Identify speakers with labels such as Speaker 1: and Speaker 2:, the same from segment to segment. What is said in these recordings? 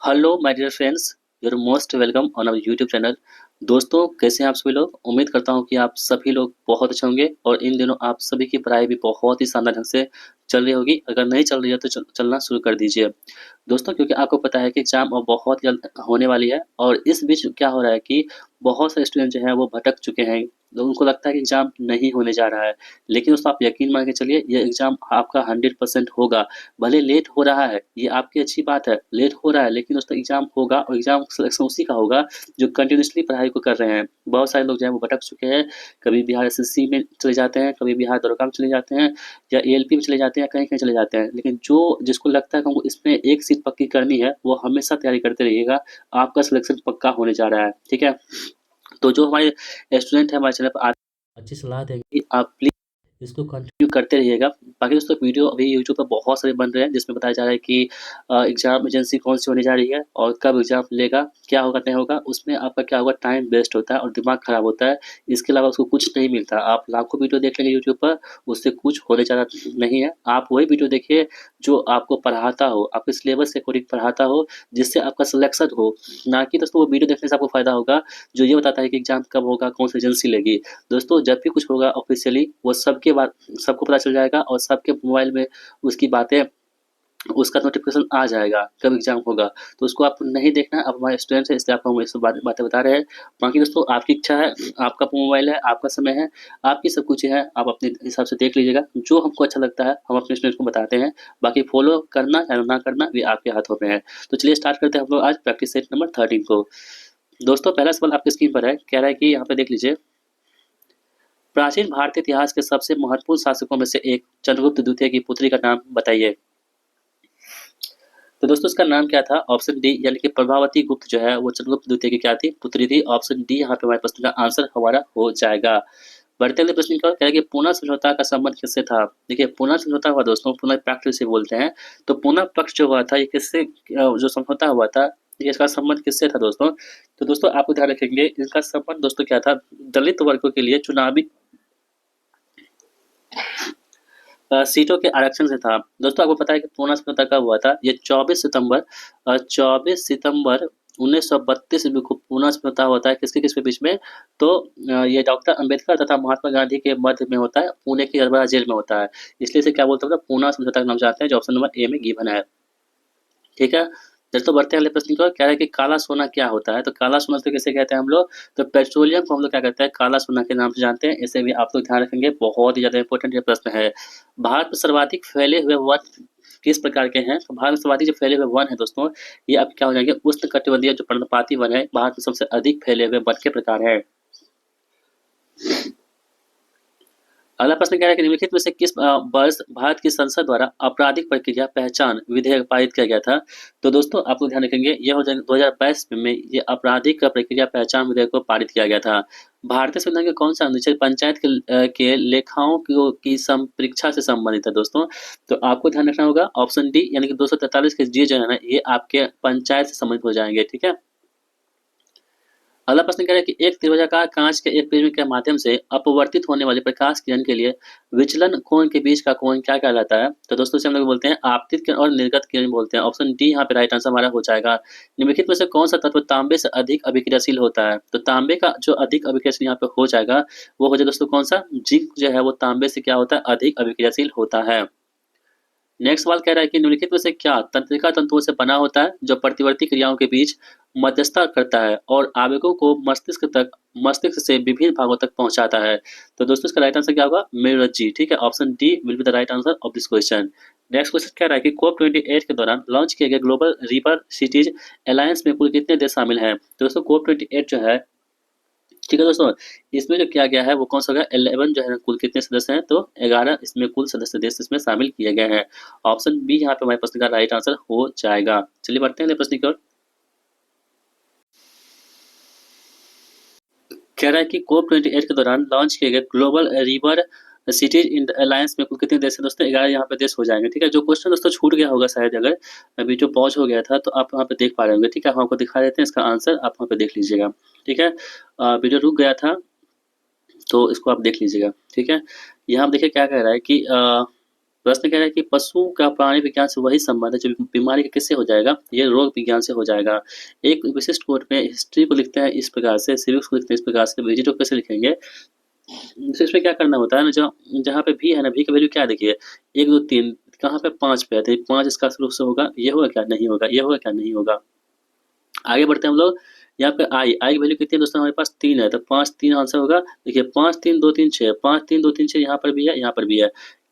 Speaker 1: Hello my dear friends, you are most welcome on our YouTube channel. दोस्तों, कैसे हैं आप सभी लोग? उम्मीद करता हूं कि आप सभी लोग बहुत अच्छे होंगे और इन दिनों आप सभी की पढ़ाई भी बहुत ही शानदार ढंग से चल रही होगी। अगर नहीं चल रही है तो चलना शुरू कर दीजिए। दोस्तों, क्योंकि आपको पता है कि एग्ज़ाम अब बहुत जल्द होने वाली है और इस बीच क्या हो रहा है कि बहुत सारे स्टूडेंट जो हैं वो भटक चुके हैं। तो उनको लगता है कि एग्ज़ाम नहीं होने जा रहा है। लेकिन दोस्तों, आप यकीन मान के चलिए, ये एग्ज़ाम आपका 100% होगा। भले लेट हो रहा है, ये आपकी अच्छी बात है, लेट हो रहा है लेकिन दोस्तों एग्ज़ाम होगा और एग्ज़ाम सिलेक्शन उसी का होगा जो कंटिन्यूअसली पढ़ाई को कर रहे हैं। बहुत सारे लोग जो हैं वो भटक चुके हैं, कभी बिहार एसएससी में चले जाते हैं, कभी बिहार दरोगा में चले जाते हैं या एएलपी में चले जाते हैं, कहीं-कहीं चले जाते हैं। लेकिन जो जिसको लगता है कि हमको इसमें एक सीट पक्की करनी है, वो हमेशा तैयारी करते रहिएगा, आपका सिलेक्शन पक्का होने जा रहा है, ठीक है? तो जो हमारे स्टूडेंट हैं हमारे चैनल पर अच्छी सलाह देंगे कि आप प्लीज़ इसको कंटिन्यू करते रहिएगा। बाकी दोस्तों, वीडियो अभी यूट्यूब पर बहुत सारे बन रहे हैं जिसमें बताया जा रहा है कि एग्ज़ाम एजेंसी कौन-सी होने जा रही है और कब एग्ज़ाम लेगा, क्या होगा नहीं होगा, उसमें आपका क्या होगा, टाइम वेस्ट होता है और दिमाग खराब होता है। इसके अलावा उसको कुछ नहीं मिलता। आप लाखों वीडियो देख लेंगे यूट्यूब पर, उससे कुछ होने जा रहा नहीं है। आप वही वीडियो देखिए जो आपको पढ़ाता हो, आपके सिलेबस के अकॉर्डिंग पढ़ाता हो, जिससे आपका सिलेक्शन हो। ना कि दोस्तों वो वीडियो देखने से आपको फ़ायदा होगा जो ये बताता है कि एग्ज़ाम कब होगा, कौन-सी एजेंसी लेगी। दोस्तों, जब भी कुछ होगा ऑफ़िशियली वो सबको पता चल जाएगा और सबके मोबाइल में उसकी बातें उसका नोटिफ़िकेशन आ जाएगा, कब एग्ज़ाम होगा। तो उसको आपको नहीं देखना है, आप हमारे स्टूडेंट्स हैं इसलिए आपको हम ये सब बातें बता रहे हैं। बाकी दोस्तों, आपकी इच्छा है, आपका मोबाइल है, आपका समय है, आपकी सब कुछ है, आप अपने हिसाब से देख लीजिएगा। जो हमको अच्छा लगता है हम अपने स्टूडेंट्स को बताते हैं। बाकी फ़ॉलो करना या ना करना ये आपके हाथों में है। तो चलिए स्टार्ट करते हैं हम लोग आज प्रैक्टिस सेट नंबर 13 को। दोस्तों, पहला सवाल आपकी स्क्रीन पर है, कह रहा है कि यहाँ पे देख लीजिए, प्राचीन भारतीय इतिहास के सबसे महत्वपूर्ण शासकों में से एक चंद्रगुप्त द्वितीय की पुत्री का नाम बताइए। तो दोस्तों, इसका नाम क्या था? ऑप्शन डी यानी कि प्रभावती गुप्त जो है वो चंद्रगुप्त द्वितीय की क्या थी? पुत्री थी। ऑप्शन डी यहाँ पे हमारे प्रश्न का आंसर हमारा हो जाएगा। बढ़ते अगले प्रश्न की ओर, कह रहा है कि पूना समझौता का संबंध किससे था? देखिए, पूना समझौता हुआ दोस्तों, पूना पैक्ट जिसे बोलते हैं। तो पूना पक्ष जो हुआ था ये किससे जो समझौता हुआ था, ये इसका संबंध किससे था दोस्तों? तो दोस्तों, आपको ध्यान रखेंगे इसका संबंध दोस्तों क्या था? दलित वर्गों के लिए चुनावी सीटों के आरक्षण से था। दोस्तों, आपको पता है कि पूना समझौता कब हुआ था? ये 24 सितंबर 1932 में पूना समझौता होता है। किसके बीच में? तो ये डॉक्टर अंबेडकर तथा महात्मा गांधी के मध्य में होता है, पुणे की अरबरा जेल में होता है। इसलिए इसे क्या बोलते हैं? पूना समझौता का नाम जानते हैं, जो ऑप्शन नंबर ए में गिवन है। ठीक है। दोस्तों, बढ़ते हैं अगले प्रश्न की ओर। कह रहा है कि काला सोना क्या होता है? तो काला सोना तो किसे कहते हैं हम लोग? तो पेट्रोलियम को हम लोग क्या कहते हैं? काला सोना के नाम से जानते हैं। इसे भी आप लोग ध्यान रखेंगे, बहुत ही ज्यादा इंपॉर्टेंट ये प्रश्न है। भारत में सर्वाधिक फैले हुए वन किस प्रकार के हैं? तो भारत में सर्वाधिक जो फैले हुए वन है दोस्तों, ये अब क्या हो जाएंगे? उष्णकटिबंधीय जो पर्णपाती वन है, भारत में सबसे अधिक फैले हुए वन के प्रकार है। अगला प्रश्न कह रहा है कि निम्नलिखित में से किस वर्ष भारत की संसद द्वारा आपराधिक प्रक्रिया पहचान विधेयक पारित किया गया था? तो दोस्तों, आप लोग ध्यान रखेंगे, यह हो जाएगा 2022 में ये आपराधिक प्रक्रिया पहचान विधेयक को पारित किया गया था। भारतीय संविधान का कौन सा अनुच्छेद पंचायत के लेखाओं की संपरीक्षा से संबंधित है दोस्तों? तो आपको ध्यान रखना होगा ऑप्शन डी यानी कि 243 के जी जो है ना, ये आपके पंचायत से संबंधित हो जाएंगे। ठीक है। अगला प्रश्न कह रहा है कि एक त्रिभुजाकार कांच के एक प्रिज्म के माध्यम से अपवर्तित होने वाले प्रकाश किरण के लिए विचलन कोण के बीच का कोण क्या कहलाता है? तो दोस्तों, इसे हम लोग बोलते हैं आपतित किरण और निर्गत किरण बोलते हैं। ऑप्शन डी यहाँ पे राइट आंसर हमारा हो जाएगा। निम्नलिखित में से कौन सा तत्व तांबे से अधिक अभिक्रियाशील होता है? तो तांबे का जो अधिक अभिक्रियाशील यहाँ पे हो जाएगा वो हो जाए दोस्तों कौन सा? जिंक जो है वो तांबे से क्या होता है? अधिक अभिक्रियाशील होता है। नेक्स्ट सवाल कह रहा है कि निम्नलिखित में से क्या तंत्रिका तंतुओं से बना होता है जो प्रतिवर्ती क्रियाओं के बीच मध्यस्थता करता है और आवेगों को मस्तिष्क से विभिन्न भागों तक पहुंचाता है? तो दोस्तों, इसका राइट आंसर क्या होगा? मेरुरज्जु। ठीक है, option D will be the right answer of this question. Next question कह रहा है कि कोप 28 के दौरान लॉन्च किए गए ग्लोबल रिवर सिटीज अलायंस में कुल कितने देश शामिल हैं? तो दोस्तों, कोप 28 जो है, ठीक है दोस्तों, इसमें जो किया गया है वो कौन सा होगा? 11 जो है कुल कितने सदस्य हैं? तो 11 इसमें कुल सदस्य देश इसमें शामिल किए गए हैं। ऑप्शन बी यहाँ पे हमारे प्रश्न का राइट आंसर हो जाएगा। चलिए बढ़ते हैं अगले प्रश्न की ओर। कह रहा है कि कोप 28 के दौरान लॉन्च किए गए global river cities in alliance में कुल कितने देश हैं दोस्तों? 11 यहाँ पे देश हो जाएंगे। ठीक है, जो क्वेश्चन दोस्तों छूट गया होगा शायद, अगर अभी जो पॉज हो गया था तो आप वहाँ पे देख पा रहे होंगे। ठीक है, हम आपको दिखा देते हैं इसका आंसर, आप वहाँ पे देख लीजिएगा। ठीक है, वीडियो रुक गया था तो इसको आप देख लीजिएगा। ठीक है, यहाँ देखिए क्या कह रहा है कि प्रश्न कह रहा है कि पशु का प्राणी विज्ञान से वही संबंध है जो बीमारी का किससे हो जाएगा, ये रोग विज्ञान से हो जाएगा। एक विशिष्ट कोड में हिस्ट्री को लिखते हैं इस प्रकार से, सिविक्स को लिखते हैं इस प्रकार से, विजिट को कैसे लिखेंगे। तो इसमें क्या करना होता है ना, जहाँ पे भी है ना, भी का वैल्यू क्या है देखिए, 1 2 3, कहाँ पे 5 पे है, तो 5 इसका रूप से होगा, ये होगा क्या, नहीं होगा, ये होगा क्या, नहीं होगा। आगे बढ़ते हैं हम लोग। यहाँ पे आई की वैल्यू कितनी है दोस्तों, हमारे पास 3 है, तो 5 3 आंसर होगा। देखिए 5 3 2 3 6, 5 3 2 3 6 यहाँ पर भी है, यहाँ पर भी है।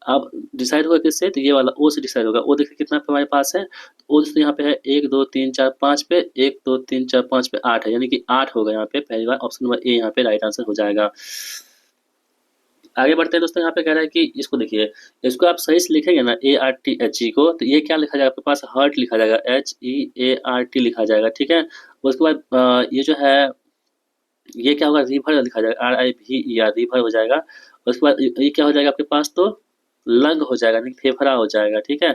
Speaker 1: अब डिसाइड होगा किससे, तो ये वाला ओ से डिसाइड होगा। ओ देखिए कितना पे हमारे पास है, तो ओ दोस्तों यहाँ पे है 1 2 3 4 5 पे, 1 2 3 4 5 पे 8 है, यानी कि 8 होगा यहाँ पे। पहली बार ऑप्शन नंबर ए यहाँ पे राइट आंसर हो जाएगा। आगे बढ़ते हैं दोस्तों। यहाँ पे कह रहा है कि इसको देखिए, इसको आप सही से लिखेंगे ना ARTHE को, तो ये क्या लिखा जाएगा आपके पास, हार्ट लिखा जाएगा, HEART लिखा जाएगा, ठीक है। उसके बाद ये जो है, ये क्या होगा, रिवर लिखा जाएगा, RIVER, रिवर हो जाएगा। उसके बाद ये क्या हो जाएगा आपके पास, तो लंग हो जाएगा, नहीं फेफड़ा हो जाएगा, ठीक है।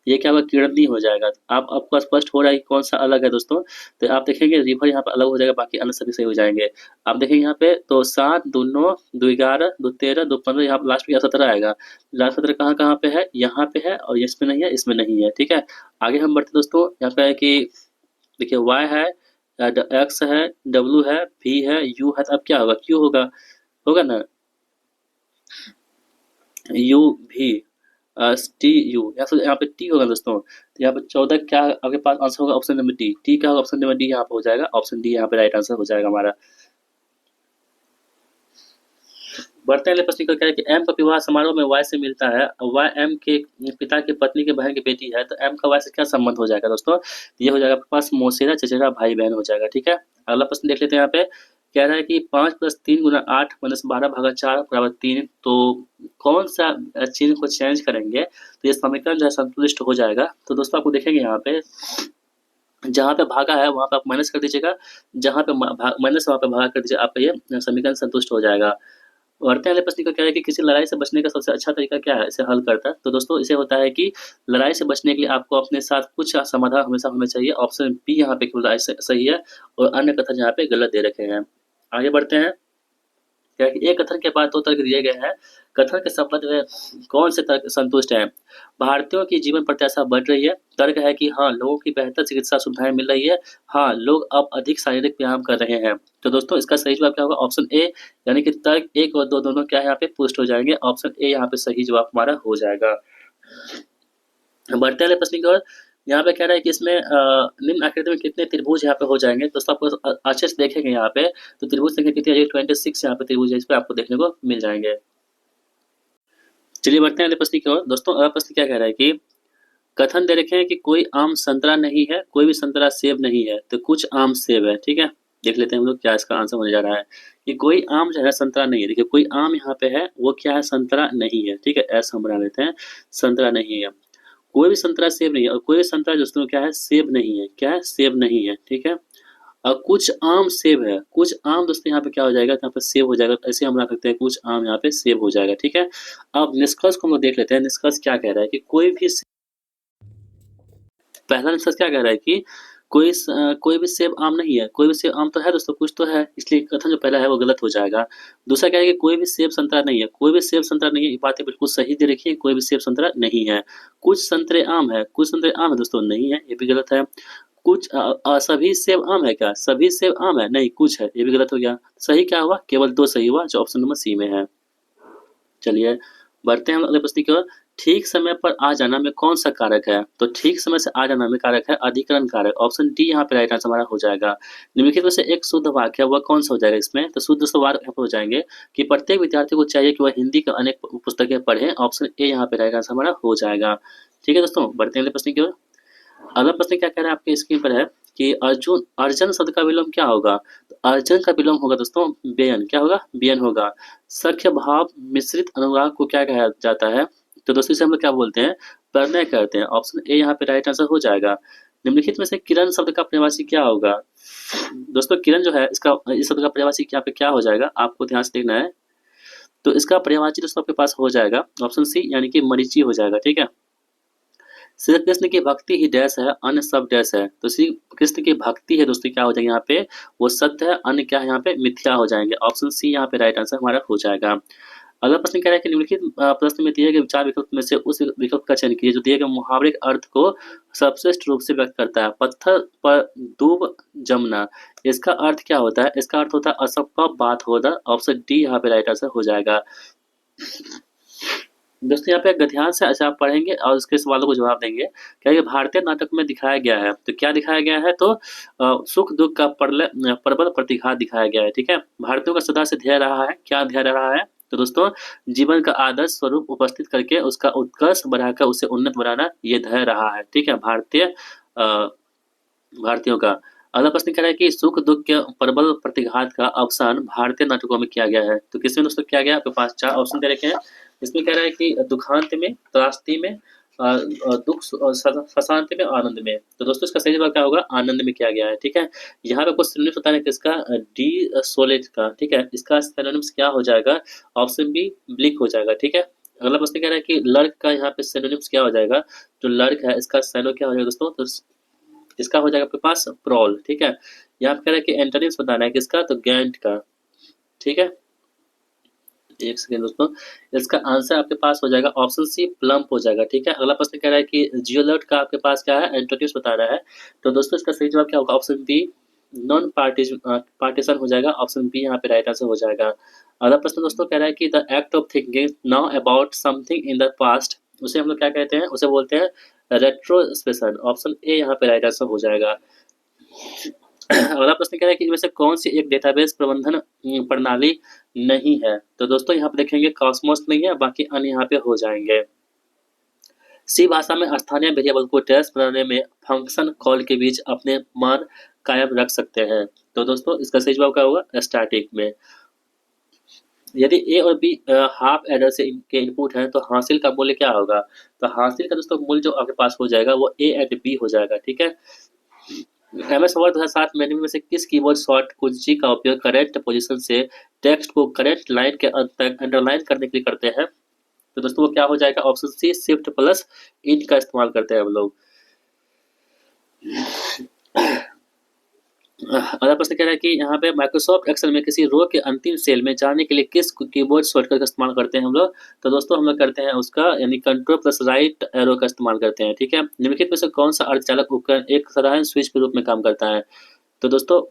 Speaker 1: ये क्या होगा, किडनी हो जाएगा। आपको स्पष्ट हो रहा है कि कौन सा अलग है दोस्तों। तो आप देखेंगे रिवर यहाँ पे अलग हो जाएगा, बाकी अन्य सभी सही हो जाएंगे। आप देखेंगे यहाँ पे तो 7 2 9 2 11 2 13 2 15, यहाँ लास्ट में 17 आएगा। लास्ट 17 कहाँ कहाँ पे है, यहाँ पे है, और इसमें नहीं है, इसमें नहीं है, ठीक है। आगे हम बढ़ते दोस्तों। यहाँ पे है कि देखिए Y है, X है, W है, V है, U है, तो अब क्या होगा, Q होगा, होगा ना, U V T U, यहाँ पे T होगा दोस्तों। तो यहाँ पे 14 क्या आपके पास आंसर होगा, ऑप्शन नंबर डी। टी क्या होगा, ऑप्शन नंबर डी यहाँ पे हो जाएगा, ऑप्शन डी यहाँ पे राइट आंसर हो जाएगा हमारा। बढ़ते हैं अगले प्रश्न को, क्या है कि एम का विवाह समारोह में वाई से मिलता है, वाई एम के पिता की पत्नी के बहन की बेटी है, तो एम का वाई से क्या संबंध हो जाएगा दोस्तों, ये हो जाएगा आपके पास मौसेरा चचेरा भाई बहन हो जाएगा, ठीक है। अगला प्रश्न देख लेते हैं। यहाँ पे कह रहा है कि 5 + 3 × 8 - 12/4 = 3, तो कौन सा चीज को चेंज करेंगे तो ये समीकरण जो है संतुष्ट हो जाएगा। तो दोस्तों आपको देखेंगे यहाँ पे, जहाँ पे भागा है वहाँ पे आप माइनस कर दीजिएगा, जहाँ पे माइनस वहाँ पे भागा कर दीजिए, आपका ये समीकरण संतुष्ट हो जाएगा। बढ़ते हैं अगले प्रश्न का, क्या है कि किसी लड़ाई से बचने का सबसे अच्छा तरीका क्या है, इसे हल करता है। तो दोस्तों इसे होता है कि लड़ाई से बचने के लिए आपको अपने साथ कुछ समाधान हमेशा होना चाहिए। ऑप्शन बी यहाँ पे केवल सही है, और अन्य कथन यहाँ पे गलत दे रखे हैं। आगे बढ़ते हैं। क्या है कि एक कथन के बाद 2 तर्क दिए गए हैं, कथन के संबंध में कौन से तर्क संतुष्ट है। भारतीयों की जीवन प्रत्याशा बढ़ रही है, तर्क है कि हाँ लोगों की बेहतर चिकित्सा सुविधाएं मिल रही है, हाँ लोग अब अधिक शारीरिक व्यायाम कर रहे हैं। तो दोस्तों इसका सही जवाब क्या होगा, ऑप्शन ए, यानी कि तर्क 1 और 2 दोनों क्या है यहाँ पे पुष्ट हो जाएंगे। ऑप्शन ए यहाँ पे सही जवाब हमारा हो जाएगा। बढ़ते हैं प्रश्न की ओर। यहाँ पे कह रहा है कि इसमें निम्न आकृति में कितने त्रिभुज यहाँ पे हो जाएंगे। दोस्तों आपको अच्छे से देखेंगे यहाँ पे, तो त्रिभुज संख्या कितनी है, 26 यहाँ पे त्रिभुज है, इस पे आपको देखने को मिल जाएंगे। चलिए बढ़ते हैं अगले प्रश्न की ओर। दोस्तों अगला प्रश्न क्या कह रहा है कि कथन दे रखे हैं कि कोई आम संतरा नहीं है, कोई भी संतरा सेब नहीं है, तो कुछ आम सेब है, ठीक है। देख लेते हैं हम लोग क्या इसका आंसर होने जा रहा है, कि कोई आम जो है संतरा नहीं है। देखिए कोई आम यहाँ पे है, वो क्या है, संतरा नहीं है, ठीक है, ऐसा हम बना लेते हैं, संतरा नहीं है। कोई भी संतरा सेब नहीं है, और कोई भी संतरा दोस्तों क्या है, सेब नहीं है, क्या है, सेब नहीं है, ठीक है। और कुछ आम सेब है, कुछ आम दोस्तों यहाँ पे क्या हो जाएगा, यहाँ पे सेब हो जाएगा। ऐसे हम बना सकते हैं, कुछ आम यहाँ पे सेब हो जाएगा, ठीक है। अब निष्कर्ष को हम लोग देख लेते हैं, निष्कर्ष क्या कह रहा है कि पहला निष्कर्ष क्या कह रहा है कि कोई भी सेब आम नहीं है। कोई भी सेब आम तो है दोस्तों, कुछ तो है, इसलिए कथन जो पहला है वो गलत हो जाएगा। दूसरा क्या है कि कोई भी सेब संतरा नहीं है, कोई भी सेब संतरा नहीं है, ये बातें बिल्कुल सही दे रखी है, कोई भी सेब संतरा नहीं है। कुछ संतरे आम है, कुछ संतरे आम है दोस्तों, नहीं है, ये भी गलत है। कुछ सभी सेब आम है क्या, सभी सेब आम है, नहीं, कुछ है, ये भी गलत हो गया। सही क्या हुआ, केवल 2 सही हुआ, जो ऑप्शन नंबर सी में है। चलिए बढ़ते हैं हम अगले प्रश्न की ओर। ठीक समय पर आ जाना में कौन सा कारक है, तो ठीक समय से आ जाना में कारक है अधिकरण कारक। ऑप्शन डी यहाँ पे राइट आंसर हमारा हो जाएगा। निम्नलिखित में से एक शुद्ध वाक्य वह कौन सा हो जाएगा इसमें, तो शुद्ध वाक्य यहाँ पे हो जाएंगे कि प्रत्येक विद्यार्थी को चाहिए कि वह हिंदी का अनेक पुस्तकें पढ़े। ऑप्शन ए यहाँ पे राइट आंसर हमारा हो जाएगा। ठीक है दोस्तों, बढ़ते हैं अगले प्रश्न की ओर। अगला प्रश्न क्या कह रहा है आपके स्क्रीन पर है कि अर्जन शब्द का विलोम क्या होगा, तो अर्जन का विलोम होगा दोस्तों बेयन, क्या होगा, बेयन होगा। सख्य भाव मिश्रित अनुराग को क्या कहा जाता है, तो दोस्तों इसे हम लोग क्या बोलते हैं, प्रणय करते हैं। ऑप्शन ए यहाँ पे राइट आंसर हो जाएगा। निम्नलिखित में से किरण शब्द का पर्यायवाची क्या होगा, दोस्तों किरण जो है इसका, इस शब्द का पर्यायवाची यहाँ पे क्या हो जाएगा, आपको ध्यान से देखना है। तो इसका पर्यायवाची दोस्तों आपके पास हो जाएगा ऑप्शन सी, यानी कि मरीची हो जाएगा, ठीक है। श्री कृष्ण की भक्ति ही डैश है, अन्य सब डैश है। तो श्री कृष्ण की भक्ति है दोस्तों, क्या हो जाएगा यहाँ पे, वो सत्य है, अन्य क्या है यहाँ पे, मिथ्या हो जाएंगे। ऑप्शन सी यहाँ पे राइट आंसर हमारा हो जाएगा। अगला प्रश्न कह रहा है कि निम्नलिखित प्रश्न में दिए गए 4 विकल्प में से उस विकल्प का चयन कीजिए जो दिए गए मुहावरे के अर्थ को सर्वश्रेष्ठ रूप से व्यक्त करता है। पत्थर पर दूब जमना, इसका अर्थ क्या होता है? इसका अर्थ होता है असंभव बात होना। ऑप्शन डी यहाँ पे राइट आंसर हो जाएगा। दोस्तों यहाँ पे ध्यान से अच्छा आप पढ़ेंगे और उसके सवालों को जवाब देंगे। क्या ये भारतीय नाटक में दिखाया गया है? तो क्या दिखाया गया है? तो सुख दुख का प्रबल प्रतिघात दिखाया गया है। ठीक है, भारतीयों का सदा से ध्येय रहा है। क्या ध्येय रहा है? तो दोस्तों जीवन का आदर्श स्वरूप उपस्थित करके उसका उत्कर्ष बढ़ाकर उसे उन्नत बनाना ये ध्येय रहा है। ठीक है, भारतीयों का। अगला प्रश्न कह रहा है कि सुख दुख के प्रबल प्रतिघात का अवसान भारतीय नाटकों में किया गया है। तो किसमें दोस्तों किया गया? आपके पास 4 ऑप्शन दे रखे हैं। इसमें कह रहा है कि दुखांत में, त्रासदी में, फसांत में, आनंद में। तो दोस्तों इसका सही जवाब क्या होगा? आनंद में किया गया है। ठीक है, यहाँ पे कुछ सिनोनिम्स बताना है किसका? डी सोलेट का। ठीक है, इसका सिनोनिम्स क्या हो जाएगा? ऑप्शन बी ब्लिक हो जाएगा। ठीक है, अगला प्रश्न कह रहा है कि लर्क का यहाँ पे सिनोनिम्स क्या हो जाएगा? जो लर्क है इसका सैनो क्या हो जाएगा दोस्तों? तो इसका हो जाएगा आपके पास प्रॉल। ठीक है, यहाँ पे कह रहा है कि एंटोनिम्स बताना है किसका? तो गैंट का। ठीक है, एक सेकेंड दोस्तों, इसका आंसर आपके पास हो जाएगा ऑप्शन सी प्लम्प हो जाएगा। ठीक है, अगला प्रश्न कह रहा है कि जियोलर्ट का आपके पास क्या है? एंटोनिम्स बताना है। तो दोस्तों इसका सही जवाब क्या होगा? ऑप्शन बी नॉन पार्टीशन हो जाएगा। ऑप्शन बी यहाँ पे राइट आंसर हो जाएगा। अगला प्रश्न दोस्तों कह रहा है कि the act of thinking now about something in the past, उसे हम लोग क्या कहते हैं? उसे बोलते हैं रेट्रोस्पेशन। ऑप्शन ए यहाँ पे राइट आंसर हो जाएगा। अगला प्रश्न कह रहा है कि इनमें से कौन सी एक डेटाबेस प्रबंधन प्रणाली नहीं है? तो दोस्तों यहाँ पे देखेंगे कॉस्मोस नहीं है, बाकी अन्य यहाँ पे हो जाएंगे। सी भाषा में स्थानीय वेरिएबल को ट्रेस बनाने में फंक्शन कॉल के बीच अपने मान कायम रख सकते हैं। तो दोस्तों इसका सही जवाब क्या होगा? स्टैटिक में। यदि ए और बी हाफ एडर से इनके इनपुट है तो हासिल का मूल्य क्या होगा? तो हासिल का दोस्तों मूल्य जो आपके पास हो जाएगा वो ए एंड बी हो जाएगा। ठीक है, एमएस वर्ड 2007 मेन्यू में से किस कीबोर्ड शॉर्ट कुंजी का उपयोग करेक्ट पोजीशन से टेक्स्ट को करेक्ट लाइन के अंत तक अंडरलाइन करने के लिए करते हैं? तो दोस्तों वो क्या हो जाएगा? ऑप्शन सी शिफ्ट प्लस इन का इस्तेमाल करते हैं हम लोग। अगला प्रश्न कह रहा है कि यहाँ पे माइक्रोसॉफ्ट एक्सेल में किसी रो के अंतिम सेल में जाने के लिए किस कीबोर्ड शॉर्टकट का इस्तेमाल करते हैं हम लोग? तो दोस्तों हम लोग करते हैं उसका यानी कंट्रोल प्लस राइट एरो का इस्तेमाल करते हैं। ठीक है, निम्नलिखित में से कौन सा अर्धचालक उपकरण एक सराहनीय स्विच के रूप में काम करता है? तो दोस्तों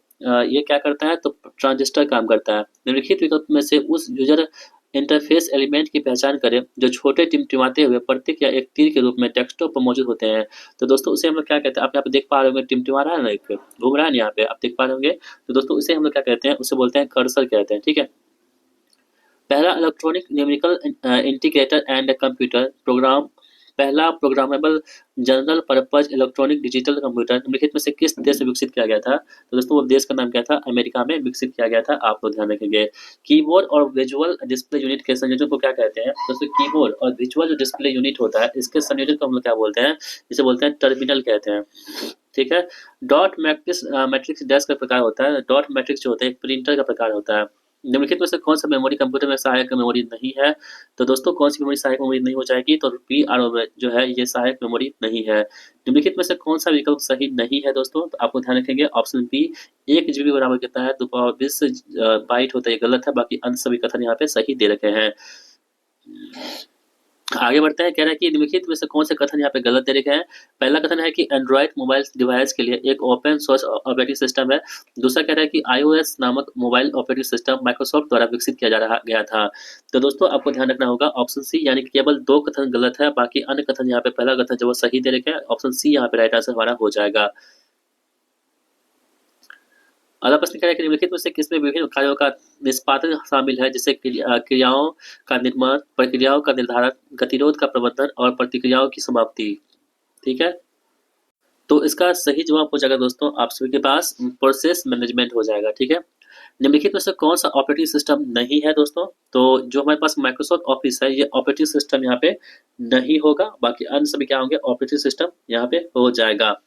Speaker 1: ये क्या करता है? तो ट्रांजिस्टर काम करता है। निम्नलिखित विकल्प में से उस यूजर इंटरफेस एलिमेंट की पहचान करें जो छोटे टिमटिमाते हुए प्रतीक या एक तीर के रूप में डेस्कटॉप पर मौजूद होते हैं। तो दोस्तों उसे हम लोग क्या कहते हैं? आप यहाँ पे देख पा रहे होंगे टिमटिमा रहा है ना, एक घूम रहा है ना यहाँ पे, आप देख पा रहे होंगे। तो दोस्तों उसे हम लोग क्या कहते हैं? उसे बोलते हैं कर्सर कहते हैं। ठीक है, पहला electronic numerical integrator and computer program, पहला programmable general purpose electronic digital computer निम्नलिखित में से किस देश में विकसित किया गया था? तो दोस्तों वो देश का नाम क्या था? अमेरिका में विकसित किया गया था। आप लोग ध्यान रखेंगे। कीबोर्ड और विजुअल डिस्प्ले यूनिट के संयोजन को क्या कहते हैं? दोस्तों कीबोर्ड और विजुअल जो डिस्प्ले यूनिट होता है इसके संयोजन को हम लोग क्या बोलते हैं? इसे बोलते हैं टर्मिनल कहते हैं। ठीक है, डॉट मैट्रिक्स मैट्रिक्स डैश का प्रकार होता है। डॉट मैट्रिक्स जो होता है एक प्रिंटर का प्रकार होता है। निम्नलिखित में से कौन सा मेमोरी कंप्यूटर में सहायक मेमोरी नहीं है? तो दोस्तों कौन सी मेमोरी सहायक मेमोरी नहीं हो जाएगी? तो पी आर जो है ये सहायक मेमोरी नहीं है। निम्नलिखित में से कौन सा विकल्प सही नहीं है दोस्तों? तो आपको ध्यान रखेंगे ऑप्शन बी 1 GB बराबर कितना है? 220 बाइट होता है, ये गलत है। बाकी अन्य सभी कथन यहाँ पे सही दे रखे हैं। आगे बढ़ते हैं, कह रहा है कि निम्नलिखित में से कौन से कथन यहाँ पे गलत दे रखे हैं? पहला कथन है कि एंड्रॉइड मोबाइल डिवाइस के लिए एक ओपन सोर्स ऑपरेटिंग सिस्टम है। दूसरा कह रहा है कि iOS नामक मोबाइल ऑपरेटिंग सिस्टम माइक्रोसॉफ्ट द्वारा विकसित किया गया था। तो दोस्तों आपको ध्यान रखना होगा ऑप्शन सी, यानी कि केवल 2 कथन गलत है, बाकी अन्य कथन यहाँ पे पहला कथन जो वो सही दे रखे हैं। ऑप्शन सी यहाँ पे राइट आंसर हमारा हो जाएगा। अगला प्रश्न कह रहा है कि निम्नलिखित में से किसमें विभिन्न कार्यों का निष्पादन शामिल है, जैसे क्रियाओं का निर्माण, प्रक्रियाओं का निर्धारण, गतिरोध का प्रबंधन और प्रतिक्रियाओं की समाप्ति। ठीक है, तो इसका सही जवाब हो जाएगा दोस्तों आप सभी के पास प्रोसेस मैनेजमेंट हो जाएगा। ठीक है, निम्नलिखित में से कौन सा ऑपरेटिंग सिस्टम नहीं है दोस्तों? तो जो हमारे पास माइक्रोसॉफ्ट ऑफिस है ये ऑपरेटिंग सिस्टम यहाँ पे नहीं होगा, बाकी अन्य सभी क्या होंगे? ऑपरेटिंग सिस्टम यहाँ पे हो जाएगा।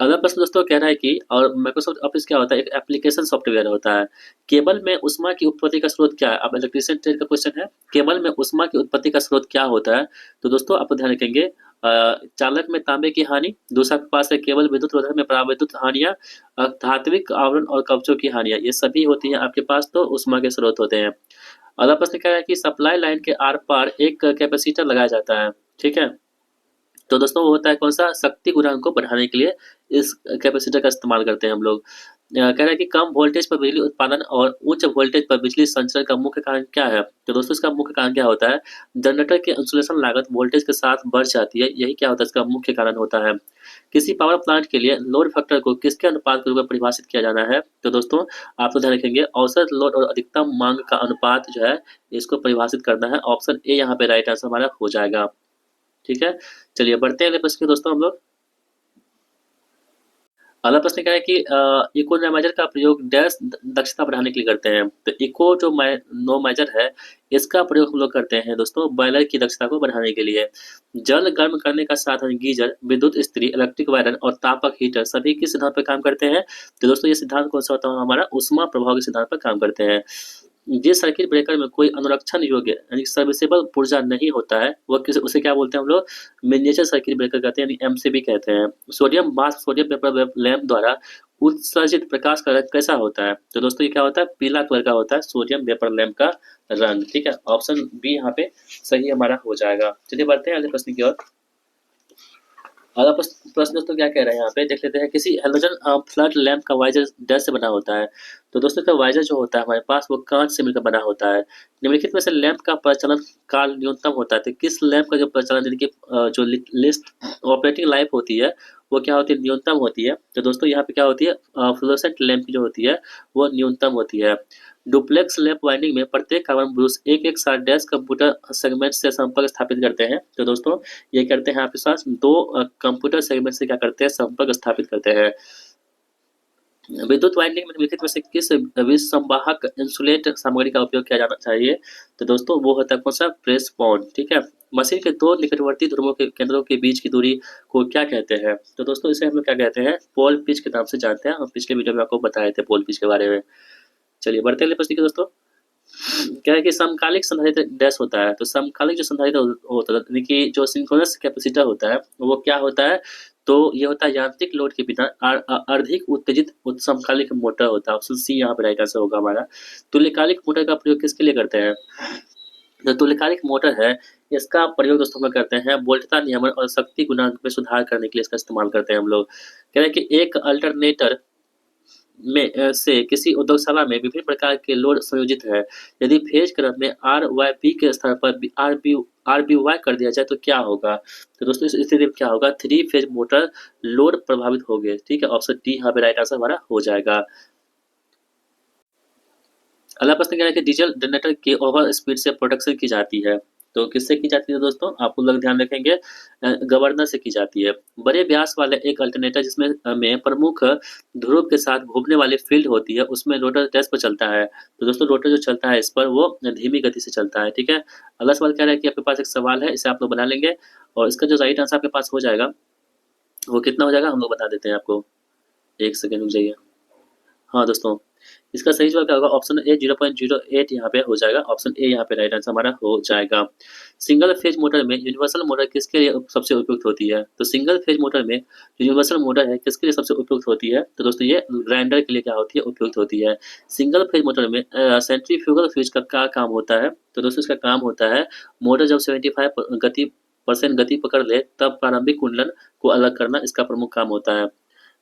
Speaker 1: अगला प्रश्न दोस्तों कह रहा है कि और माइक्रोसॉफ्ट ऑफिस क्या होता है? एक एप्लीकेशन सॉफ्टवेयर होता है। केबल में ऊष्मा की उत्पत्ति का स्रोत क्या है? अब इलेक्ट्रिशियन ट्रेड का क्वेश्चन है। केबल में ऊष्मा की उत्पत्ति का स्रोत क्या होता है? तो दोस्तों आप ध्यान रखेंगे, चालक में तांबे की हानि, दूसरा आपके पास है केबल विद्युत रोधक में परावैद्युत हानियां, धात्विक आवरण और कवचों की हानियां, ये सभी होती हैं आपके पास, तो ऊष्मा के स्रोत होते हैं। अगला प्रश्न कह रहा है कि सप्लाई लाइन के आर पार एक कैपेसिटर लगाया जाता है, ठीक है। तो दोस्तों वो होता है कौन सा? शक्ति गुणांक को बढ़ाने के लिए इस कैपेसिटर का इस्तेमाल करते हैं हम लोग। कह रहा है कि कम वोल्टेज पर बिजली उत्पादन और उच्च वोल्टेज पर बिजली संचरण का मुख्य कारण क्या है? तो दोस्तों इसका मुख्य कारण क्या होता है? जनरेटर की इंसुलेशन लागत वोल्टेज के साथ बढ़ जाती है, यही क्या होता है इसका मुख्य कारण होता है। किसी पावर प्लांट के लिए लोड फैक्टर को किसके अनुपात के रूप में परिभाषित किया जाना है? तो दोस्तों आप तो ध्यान रखेंगे, औसत लोड और अधिकतम मांग का अनुपात जो है इसको परिभाषित करना है। ऑप्शन ए यहाँ पे राइट आंसर हमारा हो जाएगा, ठीक है। चलिए बढ़ते हैं अगले प्रश्न की दोस्तों हम लोग। अगला प्रश्न क्या है कि इकोनोमाइजर का प्रयोग डैश दक्षता बढ़ाने के लिए करते हैं। तो इको जो नोमाइजर है इसका प्रयोग हम लोग करते हैं दोस्तों बॉयलर की दक्षता को बढ़ाने के लिए। जल गर्म करने का साधन गीजर, विद्युत इस्त्री, इलेक्ट्रिक वायरन और तापक हीटर सभी किस सिद्धांत पर काम करते हैं? तो दोस्तों ये सिद्धांत कौन सा होता है? हमारा ऊष्मा प्रभाव के सिद्धांत पर काम करते हैं। जिस सर्किट ब्रेकर में कोई अनुरक्षण योग्य यानी सर्विसेबल पुर्जा नहीं होता है वो किस उसे क्या बोलते हैं हम लोग? मिनिएचर सर्किट ब्रेकर कहते हैं, यानी एमसीबी कहते हैं। सोडियम वाष्प सोडियम पेपर लैंप द्वारा उत्सर्जित प्रकाश का रंग कैसा होता है? तो दोस्तों ये क्या होता है? पीला कलर का होता है सोडियम वेपर लैंप का रंग, ठीक है। ऑप्शन बी यहाँ पे सही हमारा हो जाएगा। चलिए बढ़ते हैं अगले प्रश्न की ओर। अगला प्रश्न दोस्तों क्या कह रहे हैं यहाँ पे, देख लेते हैं। किसी हेलोजन फ्लड लैंप का वाइजर डैश से बना होता है? तो दोस्तों इसका वाइजर जो होता है हमारे पास वो कांच से मिलकर बना होता है। निम्नलिखित में से लैंप का प्रचलन काल न्यूनतम होता है, तो किस लैंप का जो प्रचलन यानी कि जो लिस्ट ऑपरेटिंग लाइफ होती है वो क्या होती है? न्यूनतम होती है। तो दोस्तों यहाँ पे क्या होती है? फ्लोरोसेंट लैंप की जो होती है वो न्यूनतम होती है। डुप्लेक्स लैंप वाइंडिंग में प्रत्येक कार्बन ब्रूस एक एक साथ डैश कंप्यूटर सेगमेंट से संपर्क स्थापित करते हैं। तो दोस्तों ये करते हैं आपके साथ दो कंप्यूटर सेगमेंट से क्या करते हैं? संपर्क स्थापित करते हैं। विद्युत वाइंडिंग में निम्नलिखित में से किस विसंवाहक इंसुलेट सामग्री का उपयोग किया जाना चाहिए? तो दोस्तों वो होता है कौन सा? प्रेस बॉन्ड, ठीक है। मशीन के दो निकटवर्ती ध्रुवों के केंद्रों के बीच की दूरी को क्या कहते हैं? तो दोस्तों इसे हम लोग क्या कहते हैं? पोल पिच के नाम से जानते हैं। हम पिछले वीडियो में आपको बताए थे पोल पिच के बारे में। चलिए बढ़ते हैं प्रश्न की दोस्तों। क्या है कि समकालिक संधारित्र डैश होता है? तो समकालिक जो संधारित्र होता है यानी कि जो सिंक्रोनस कैपेसिटर होता है वो क्या होता है? तो ये होता है यांत्रिक लोड के बिना अर्धिक उत्तेजित समकालिक मोटर होता है। ऑप्शन सी यहाँ पे राइट आंसर होगा हमारा। तुल्यकालिक मोटर का प्रयोग किसके लिए करते हैं? जो तुल्यकालिक मोटर है इसका प्रयोग दोस्तों हम करते हैं वोल्टता नियमन और शक्ति गुणांक में सुधार करने के लिए इसका इस्तेमाल करते हैं हम लोग। कह रहे हैं कि एक अल्टरनेटर में से किसी उद्योगशाला में विभिन्न प्रकार के लोड संयोजित है। यदि फेज क्रम में आर वाई पी के स्थान पर आर बी वाई कर दिया जाए तो क्या होगा? तो दोस्तों इस स्थिति में क्या होगा? थ्री फेज मोटर लोड प्रभावित होंगे, ठीक है। ऑप्शन डी यहाँ पे राइट आंसर हमारा हो जाएगा। अगला प्रश्न क्या है कि डीजल जनरेटर की ओवर स्पीड से प्रोटेक्शन की जाती है। तो किससे की जाती है दोस्तों? आप लोग ध्यान रखेंगे, गवर्नर से की जाती है। बड़े व्यास वाले एक अल्टरनेटर जिसमें में प्रमुख ध्रुव के साथ घूमने वाली फील्ड होती है उसमें रोटर डैश पर चलता है। तो दोस्तों रोटर जो चलता है इस पर वो धीमी गति से चलता है, ठीक है। अगला सवाल क्या है कि आपके पास एक सवाल है, इसे आप लोग बना लेंगे और इसका जो राइट आंसर आपके पास हो जाएगा वो कितना हो जाएगा हम लोग बता देते हैं आपको। एक सेकेंड रुक जाइए। हाँ दोस्तों इसका सही जवाब क्या होगा? ऑप्शन ए 0.08 यहाँ पे हो जाएगा। ऑप्शन ए यहाँ पे राइट आंसर हमारा हो जाएगा। सिंगल फेज मोटर में यूनिवर्सल मोटर किसके लिए सबसे उपयुक्त होती है? तो सिंगल फेज मोटर में यूनिवर्सल मोटर है किसके लिए सबसे उपयुक्त होती है? तो दोस्तों ये ग्राइंडर के लिए क्या होती है? उपयुक्त होती है। सिंगल फेज मोटर में सेंट्रीफ्यूगल फ्यूज का क्या काम होता है? तो दोस्तों इसका काम होता है मोटर जब 75 गति पकड़ ले तब प्रारंभिक कुंडलन को अलग करना इसका प्रमुख काम होता है।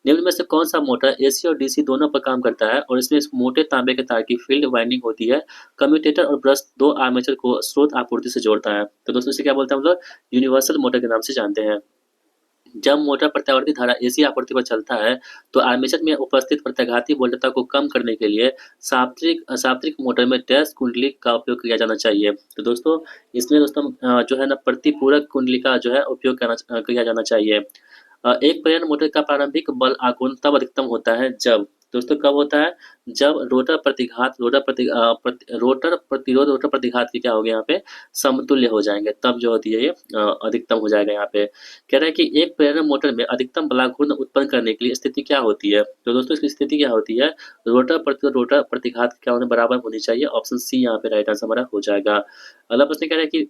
Speaker 1: निम्न में से कौन सा मोटर एसी और डीसी दोनों पर काम करता है और इसमें इस मोटे तांबे के तार की फील्ड वाइंडिंग होती है? कम्यूटेटर और ब्रश दो आर्मेचर को स्रोत आपूर्ति से जोड़ता है। तो दोस्तों इसे क्या बोलते हैं हम लोग? यूनिवर्सल मोटर के नाम से जानते हैं। जब मोटर प्रत्यावर्ती धारा एसी आपूर्ति पर चलता है तो आर्मेचर में उपस्थित प्रत्याघाती वोल्टता को कम करने के लिए साप्ताहिक मोटर में डैश कुंडली का उपयोग किया जाना चाहिए। तो दोस्तों इसमें दोस्तों जो है ना प्रतिपूरक कुंडली का जो है उपयोग किया जाना चाहिए। एक प्रेरण मोटर का प्रारंभिक बल आघूर्ण तब अधिकतम होता है जब दोस्तों कब होता है? जब रोटर प्रतिरोध रोटर प्रतिघात के क्या हो गया यहाँ पे समतुल्य हो जाएंगे, तब जो होती है ये अधिकतम हो जाएगा। यहाँ पे कह रहा है कि एक प्रेरण मोटर में अधिकतम बल घूर्ण उत्पन्न करने के लिए स्थिति क्या होती है? तो दोस्तों इसकी स्थिति क्या होती है? रोटर प्रतिरोध रोटर प्रतिघात क्या होने बराबर होनी चाहिए। ऑप्शन सी यहाँ पे राइट आंसर हमारा हो जाएगा। अगला प्रश्न कह रहा है कि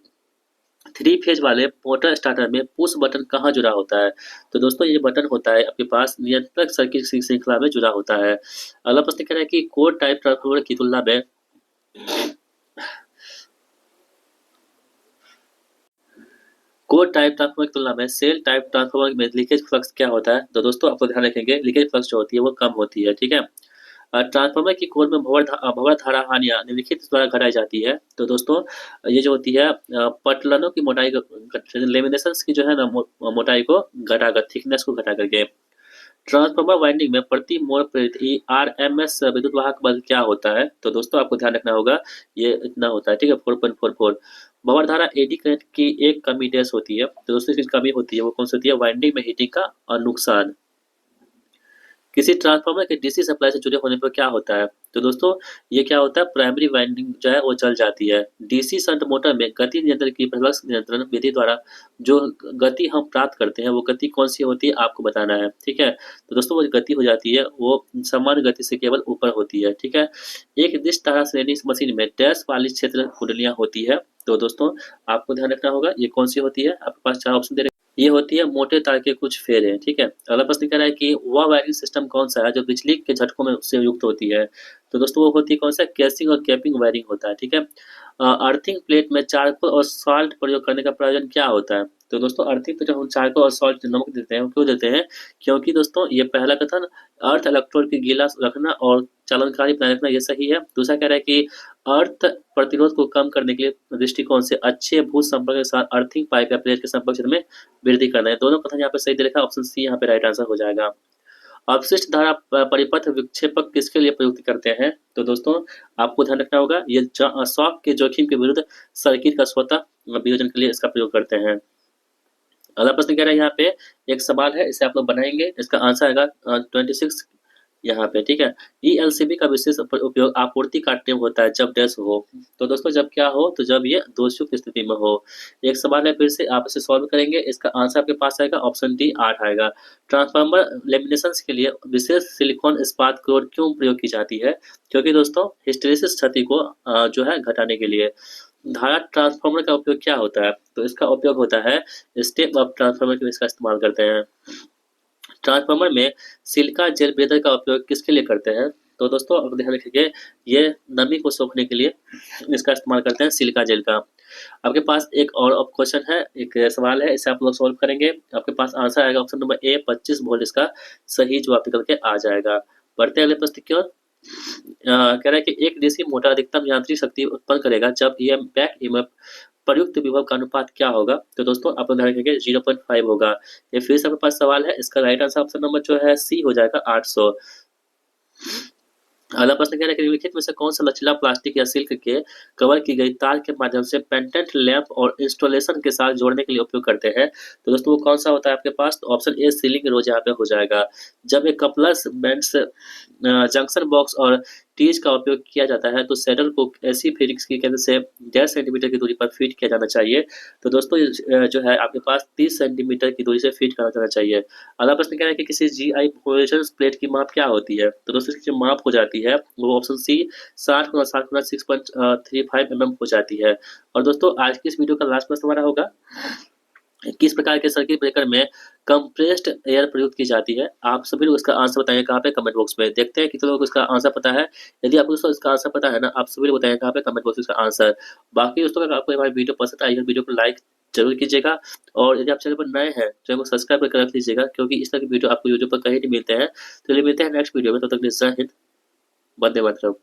Speaker 1: 3 फेज वाले मोटर स्टार्टर में पुश बटन कहाँ जुड़ा होता है? तो दोस्तों ये बटन होता है आपके पास नियंत्रक सर्किट श्रृंखला में जुड़ा होता है। अगला प्रश्न कह रहा है कि कोर टाइप ट्रांसफार्मर की तुलना में कोर टाइप ट्रांसफार्मर की तुलना में सेल टाइप ट्रांसफार्मर में लीकेज फ्लक्स क्या होता है? तो दोस्तों आपको ध्यान रखेंगे लीकेज फ्लक्स जो होती है वो कम होती है, ठीक है। ट्रांसफार्मर की कोर में भंवर धारा हानियां निम्नलिखित द्वारा घटाई जाती है। तो दोस्तों ये जो होती है पटलनों की मोटाई लेमिनेशंस की जो है ना मोटाई को घटाकर, थिकनेस को घटा करके। ट्रांसफार्मर वाइंडिंग में प्रति मोड़ प्रेरित आरएमएस विद्युत वाहक बल क्या होता है? तो दोस्तों आपको ध्यान रखना होगा ये इतना होता है, ठीक है, 4.44। भंवर धारा एडी करंट की एक कमी डैश होती है। तो दोस्तों इसकी कमी होती है वो कौन सी होती है? वाइंडिंग में हीटिंग का नुकसान। किसी ट्रांसफार्मर के डीसी सप्लाई से जुड़े होने पर क्या होता है? तो दोस्तों ये क्या होता है? प्राइमरी वाइंडिंग जो है वो जल जाती है। डीसी शंट मोटर में गति नियंत्रण की फ्लक्स नियंत्रण विधि द्वारा जो गति हम प्राप्त करते हैं वो गति कौन सी होती है आपको बताना है, ठीक है। तो दोस्तों वो गति हो जाती है वो सामान्य गति से केवल ऊपर होती है, ठीक है। एक निश्चित धारा श्रेणी मशीन में डैश वाली क्षेत्र कुंडलियां होती है। तो दोस्तों आपको ध्यान रखना होगा ये कौन सी होती है। आपके पास 4 ऑप्शन दे रहे हैं। ये होती है मोटे तार के कुछ फेरे, ठीक है। अगला प्रश्न कह रहा है कि वह वायरिंग सिस्टम कौन सा है जो बिजली के झटकों में से युक्त होती है? तो दोस्तों वो होती है कौन सा? कैसिंग और कैपिंग वायरिंग होता है, ठीक है। अर्थिंग प्लेट में चारकोल और सॉल्ट प्रयोग करने का प्रयोजन क्या होता है? तो दोस्तों अर्थिंग पे जब हम चारकोल और सॉल्ट नमक देते हैं वो क्यों देते हैं? क्योंकि दोस्तों ये पहला कथन अर्थ इलेक्ट्रोड की गीला रखना और चालनकारी बनाए रखना ये सही है। दूसरा कह रहा है कि अर्थ प्रतिरोध को कम करने के लिए दृष्टिकोण से अच्छे भू संपर्क के साथ अर्थिंग पाइप या प्लेट के संपर्क क्षेत्र में वृद्धि करना है। दोनों कथन यहाँ पे सही दे रखा है। ऑप्शन सी यहाँ पे राइट आंसर हो जाएगा। अपशिष्ट धारा परिपथ विक्षेपक किसके लिए प्रयुक्त करते हैं? तो दोस्तों आपको ध्यान रखना होगा ये शॉक के जोखिम के विरुद्ध सर्किट का स्वतः वियोजन के लिए इसका प्रयोग करते हैं। अगला प्रश्न कह रहा है यहाँ पे एक सवाल है, इसे आप लोग बनाएंगे, इसका आंसर आएगा 26 यहाँ पे, ठीक है। ईएलसीबी का विशेष उपयोग आपूर्ति काटने में होता है जब डैश हो। तो दोस्तों जब क्या हो? तो जब ये दोषयुक्त की स्थिति में हो। एक सवाल है फिर से आप इसे सॉल्व करेंगे, इसका आंसर आपके पास आएगा ऑप्शन डी 8 आएगा। ट्रांसफार्मर लेमिनेशंस के लिए विशेष सिलिकॉन इस्पात क्लोर क्यों प्रयोग की जाती है? क्योंकि दोस्तों हिस्टेरिसिस क्षति को जो है घटाने के लिए। धारा ट्रांसफार्मर का उपयोग क्या होता है? तो इसका उपयोग होता है स्टेप अप ट्रांसफार्मर के लिए इसका इस्तेमाल करते हैं। ट्रांसफार्मर में सिलिका जेल ब्रेदर का उपयोग किसके लिए करते हैं? तो दोस्तों आप ध्यान रखिए ये नमी को सोखने के लिए इसका इस्तेमाल करते हैं सिलिका जेल का। आपके पास एक और क्वेश्चन है, एक सवाल है, इसे आप लोग सॉल्व करेंगे। आपके पास आंसर आएगा ऑप्शन नंबर ए 25 वोल्ट इसका सही जवाब निकल के आ जाएगा। बढ़ते हैं अगले प्रश्न की ओर। कह रहा है कि एक डीसी मोटर अधिकतम यांत्रिक शक्ति उत्पन्न करेगा जब बैक ईएमएफ प्रयुक्त विभव का अनुपात क्या होगा? तो दोस्तों आप लोग ध्यान रखेंगे 0.5 होगा। ये फिर से आपके पास सवाल है, इसका राइट आंसर ऑप्शन नंबर जो है सी हो जाएगा 800। अगला प्रश्न कह रहा है कि निम्नलिखित में से कौन सा लचीला प्लास्टिक या सिल्क के कवर की गई तार के माध्यम से पेंटेंट लैंप और इंस्टॉलेशन के साथ जोड़ने के लिए उपयोग करते हैं? तो दोस्तों वो कौन सा होता है आपके पास? तो ऑप्शन ए सीलिंग रोज यहाँ पे हो जाएगा। जब एक कपलर्स बेंड्स जंक्शन बॉक्स और टीज का उपयोग किया जाता है तो सैडल को ऐसी फिक्स की केंद्र से 1.5 सेंटीमीटर की दूरी पर फिट किया जाना चाहिए। तो दोस्तों जो है आपके पास 30 सेंटीमीटर की दूरी से फिट करना जाना चाहिए। अगला प्रश्न कह रहा है कि किसी जीआई पोजिशन प्लेट की माप क्या होती है? तो दोस्तों इसकी जो माप हो जाती है वो ऑप्शन सी 60x60x6.35 mm हो जाती है। और दोस्तों आज की इस वीडियो का लास्ट प्रश्न हमारा होगा, किस प्रकार के सर्किट ब्रेकर में कंप्रेस्ड एयर प्रयुक्त की जाती है? आप सभी लोग इसका आंसर बताएंगे कहाँ पे? कमेंट बॉक्स में। देखते हैं कितने लोगों को इसका आंसर पता है। यदि आपको दोस्तों इसका आंसर पता है ना, आप सभी लोग बताएंगे कहाँ पे? कमेंट बॉक्स में इसका आंसर। बाकी दोस्तों अगर आपको हमारी वीडियो पसंद आई है वीडियो को लाइक जरूर कीजिएगा और यदि आप चैनल पर नए हैं चैनल को सब्सक्राइब करके रख लीजिएगा क्योंकि इस तरह की वीडियो आपको यूट्यूब पर कहीं नहीं मिलते हैं। तो चलिए मिलते हैं नेक्स्ट वीडियो में, तब तक जय हिंद, वंदे मातरम।